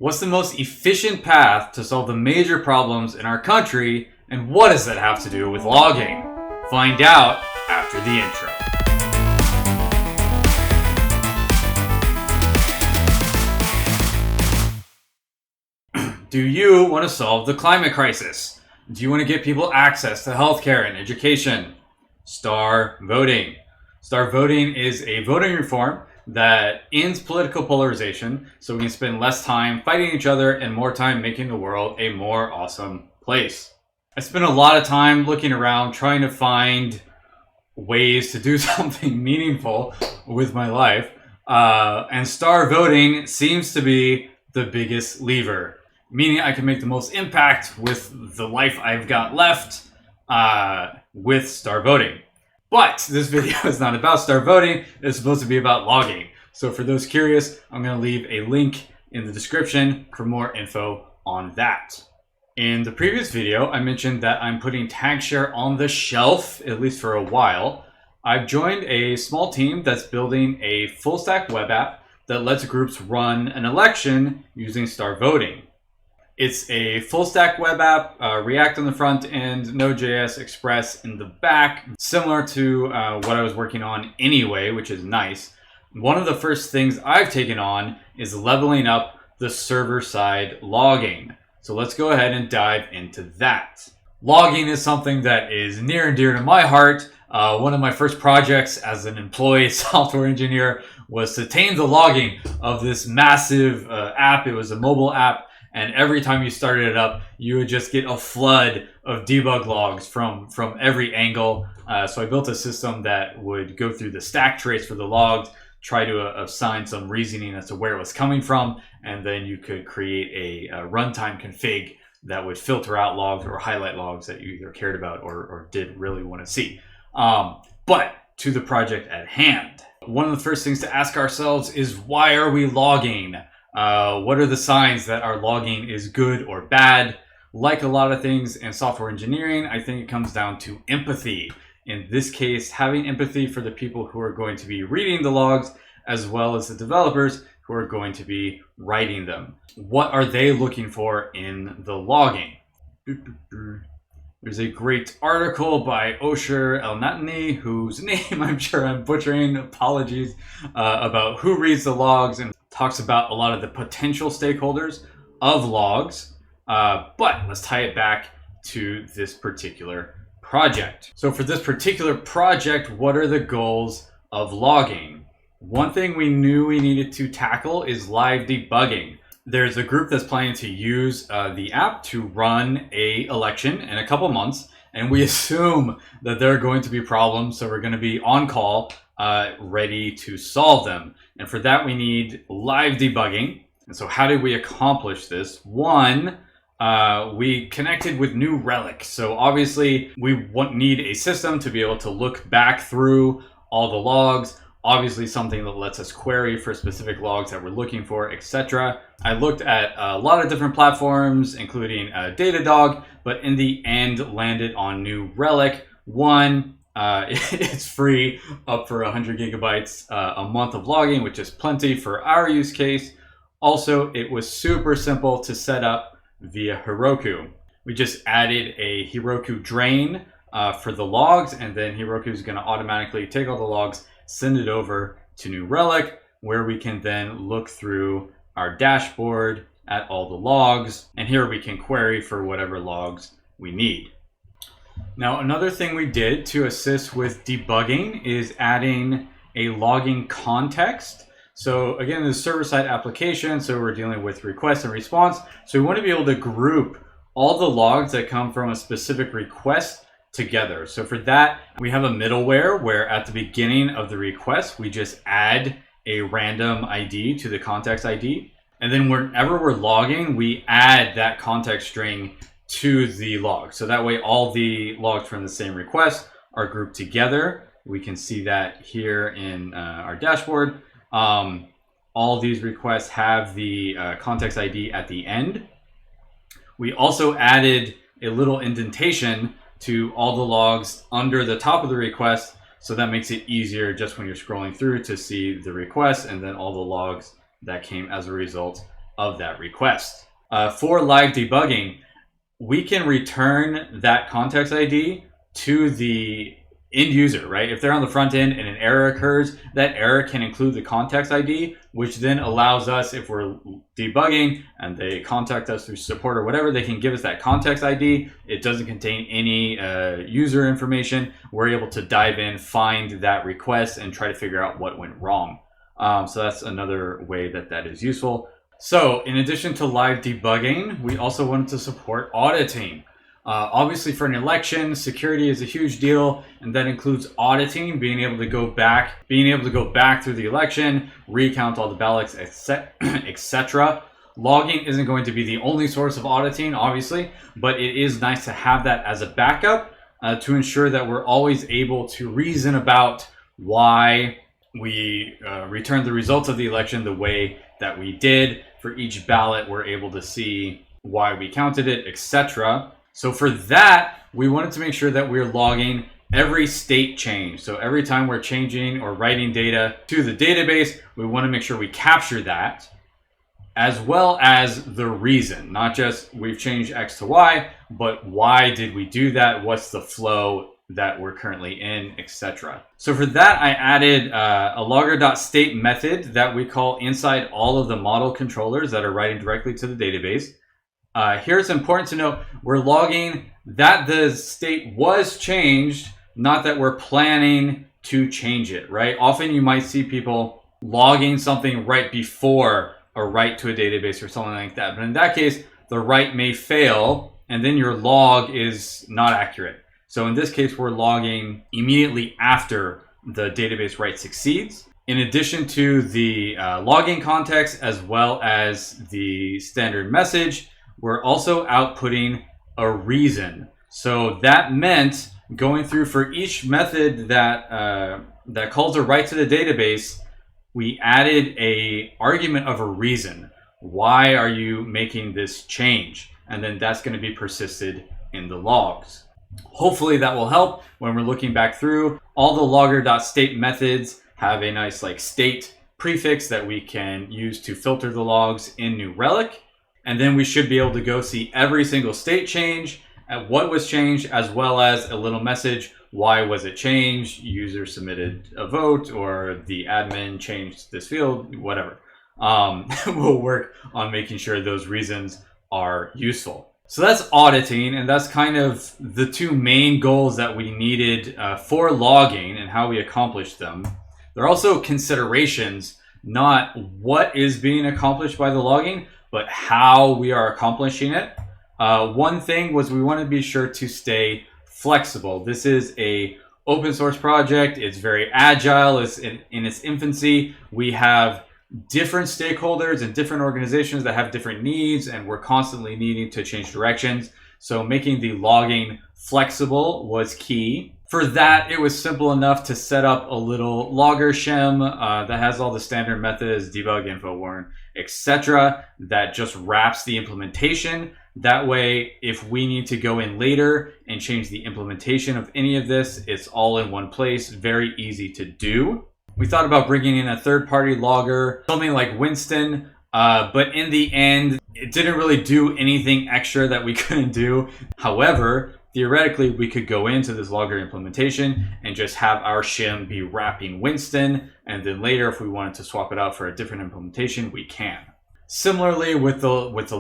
What's the most efficient path to solve the major problems in our country, and what does that have to do with logging? Find out after the intro. Do you want to solve the climate crisis? Do you want to get people access to healthcare and education? Start voting. Start voting is a voting reform that ends political polarization so we can spend less time fighting each other and more time making the world a more awesome place. I spent a lot of time looking around trying to find ways to do something meaningful with my life, and start voting seems to be the biggest lever, meaning I can make the most impact with the life I've got left with start voting. But this video is not about start voting. It's supposed to be about logging. So for those curious, I'm going to leave a link in the description for more info on that. In the previous video, I mentioned that I'm putting TagShare on the shelf, at least for a while. I've joined a small team that's building a full stack web app that lets groups run an election using start voting. It's a full stack web app, React on the front end, Node.js Express in the back, similar to what I was working on anyway, which is nice. One of the first things I've taken on is leveling up the server-side logging. So let's go ahead and dive into that. Logging is something that is near and dear to my heart. One of my first projects as an employee software engineer was to tame the logging of this massive app. It was a mobile app. And every time you started it up, you would just get a flood of debug logs from every angle. So I built a system that would go through the stack trace for the logs, try to assign some reasoning as to where it was coming from, and then you could create a runtime config that would filter out logs or highlight logs that you either cared about or did really want to see. But to the project at hand, one of the first things to ask ourselves is, why are we logging? What are the signs that our logging is good or bad? Like a lot of things in software engineering, I think it comes down to empathy. In this case, having empathy for the people who are going to be reading the logs, as well as the developers who are going to be writing them. What are they looking for in the logging? There's a great article by Osher, El-Netanany, whose name I'm sure I'm butchering, apologies, about who reads the logs and talks about a lot of the potential stakeholders of logs. But let's tie it back to this particular project. So for this particular project, what are the goals of logging? One thing we knew we needed to tackle is live debugging. There's a group that's planning to use the app to run an election in a couple months, and we assume that there are going to be problems, so we're going to be on call, ready to solve them. And for that, we need live debugging. And so how did we accomplish this? One, we connected with New Relic. So obviously, we need a system to be able to look back through all the logs. Obviously, something that lets us query for specific logs that we're looking for, etc. I looked at a lot of different platforms, including Datadog, but in the end landed on New Relic. One, it's free, up for 100 gigabytes a month of logging, which is plenty for our use case. Also, it was super simple to set up via Heroku. We just added a Heroku drain for the logs, and then Heroku is going to automatically take all the logs, send it over to New Relic, where we can then look through our dashboard at all the logs. And here we can query for whatever logs we need. Now, another thing we did to assist with debugging is adding a logging context. So again, the server-side application, so we're dealing with request and response. So we want to be able to group all the logs that come from a specific request together. So for that, we have a middleware where at the beginning of the request, we just add a random ID to the context ID. And then whenever we're logging, we add that context string to the log. So that way all the logs from the same request are grouped together. We can see that here in our dashboard. All these requests have the context ID at the end. We also added a little indentation to all the logs under the top of the request. So that makes it easier just when you're scrolling through to see the request and then all the logs that came as a result of that request. For live debugging, we can return that context ID to the end user, right? If they're on the front end and an error occurs, that error can include the context ID, which then allows us, if we're debugging and they contact us through support or whatever, they can give us that context ID. It doesn't contain any user information. We're able to dive in, find that request, and try to figure out what went wrong. So that's another way that is useful. So in addition to live debugging, we also wanted to support auditing. Obviously for an election, security is a huge deal, and that includes auditing, being able to go back through the election, recount all the ballots, etc. Logging isn't going to be the only source of auditing, obviously, but it is nice to have that as a backup to ensure that we're always able to reason about why we returned the results of the election the way that we did. For each ballot, we're able to see why we counted it, etc. So for that, we wanted to make sure that we're logging every state change. So every time we're changing or writing data to the database, we want to make sure we capture that, as well as the reason. Not just we've changed X to Y, but why did we do that? What's the flow that we're currently in, etc. So for that, I added a logger.state method that we call inside all of the model controllers that are writing directly to the database. Here it's important to note we're logging that the state was changed, not that we're planning to change it, right? Often you might see people logging something right before a write to a database or something like that. But in that case, the write may fail and then your log is not accurate. So in this case, we're logging immediately after the database write succeeds. In addition to the logging context, as well as the standard message, we're also outputting a reason. So that meant going through for each method that calls a write to the database, we added a argument of a reason. Why are you making this change? And then that's going to be persisted in the logs. Hopefully that will help when we're looking back through. All the logger.state methods have a nice state prefix that we can use to filter the logs in New Relic. And then we should be able to go see every single state change, at what was changed, as well as a little message. Why was it changed? User submitted a vote, or the admin changed this field, whatever. We'll work on making sure those reasons are useful. So that's auditing, and that's kind of the two main goals that we needed for logging and how we accomplished them. There are also considerations, not what is being accomplished by the logging, but how we are accomplishing it. One thing was we want to be sure to stay flexible. This is a open source project. It's very agile. It's in its infancy. We have different stakeholders and different organizations that have different needs, and we're constantly needing to change directions. So making the logging flexible was key. For that, it was simple enough to set up a little logger shim that has all the standard methods, debug, info, warn, etc. that just wraps the implementation. That way, if we need to go in later and change the implementation of any of this, it's all in one place, very easy to do. We thought about bringing in a third-party logger, something like Winston, but in the end, it didn't really do anything extra that we couldn't do. However, theoretically, we could go into this logger implementation and just have our shim be wrapping Winston, and then later, if we wanted to swap it out for a different implementation, we can. Similarly, with the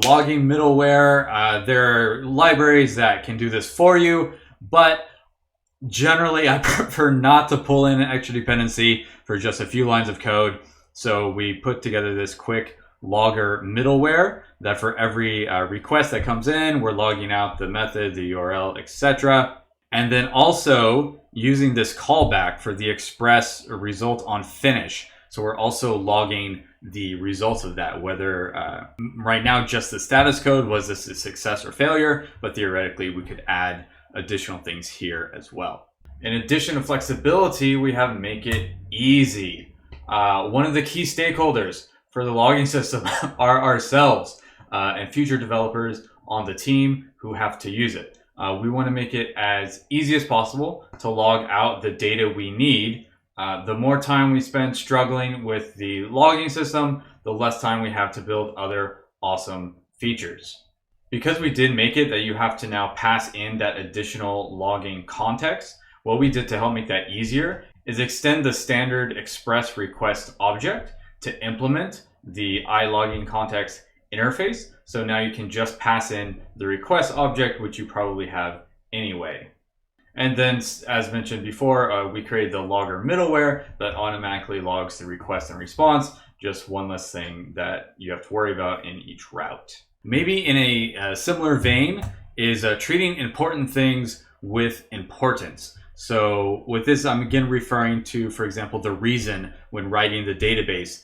logging middleware, there are libraries that can do this for you, but generally, I prefer not to pull in an extra dependency for just a few lines of code. So we put together this quick logger middleware that for every request that comes in, we're logging out the method, the URL, etc. And then also using this callback for the express result on finish. So we're also logging the results of that, whether right now just the status code, was this a success or failure, but theoretically we could add additional things here as well. In addition to flexibility, we have make it easy. One of the key stakeholders for the logging system are ourselves and future developers on the team who have to use it. We want to make it as easy as possible to log out the data we need. The more time we spend struggling with the logging system, the less time we have to build other awesome features. Because we did make it that you have to now pass in that additional logging context, what we did to help make that easier is extend the standard express request object to implement the iLogging context interface. So now you can just pass in the request object, which you probably have anyway. And then, as mentioned before, we created the logger middleware that automatically logs the request and response. Just one less thing that you have to worry about in each route. Maybe in a similar vein is treating important things with importance. So with this, I'm again referring to, for example, the reason when writing the database.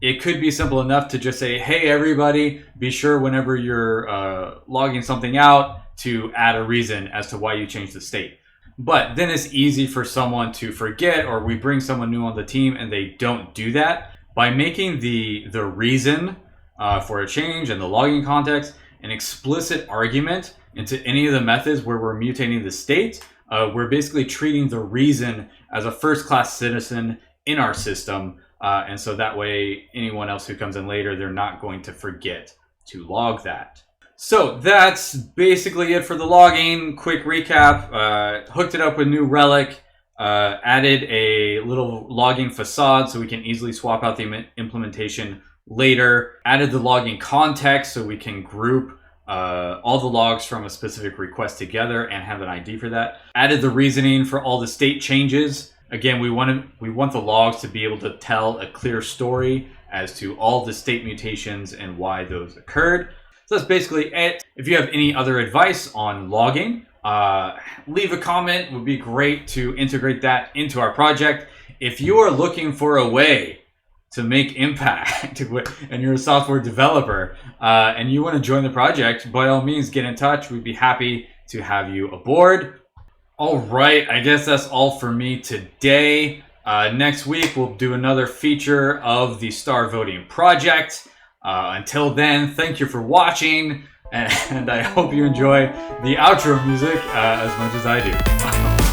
It could be simple enough to just say, hey, everybody, be sure whenever you're logging something out to add a reason as to why you changed the state. But then it's easy for someone to forget, or we bring someone new on the team and they don't do that. By making the reason for a change and the logging context an explicit argument into any of the methods where we're mutating the state, we're basically treating the reason as a first-class citizen in our system. And so that way, anyone else who comes in later, they're not going to forget to log that. So that's basically it for the logging. Quick recap, hooked it up with new Relic, added a little logging facade so we can easily swap out the implementation later, added the logging context so we can group all the logs from a specific request together and have an ID for that, added the reasoning for all the state changes. Again, we want the logs to be able to tell a clear story as to all the state mutations and why those occurred. So that's basically it. If you have any other advice on logging, leave a comment. It would be great to integrate that into our project. If you are looking for a way to make impact and you're a software developer and you want to join the project, by all means, get in touch. We'd be happy to have you aboard. All right, I guess that's all for me today. Next week, we'll do another feature of the Star Voting project. Until then, thank you for watching, and I hope you enjoy the outro music as much as I do.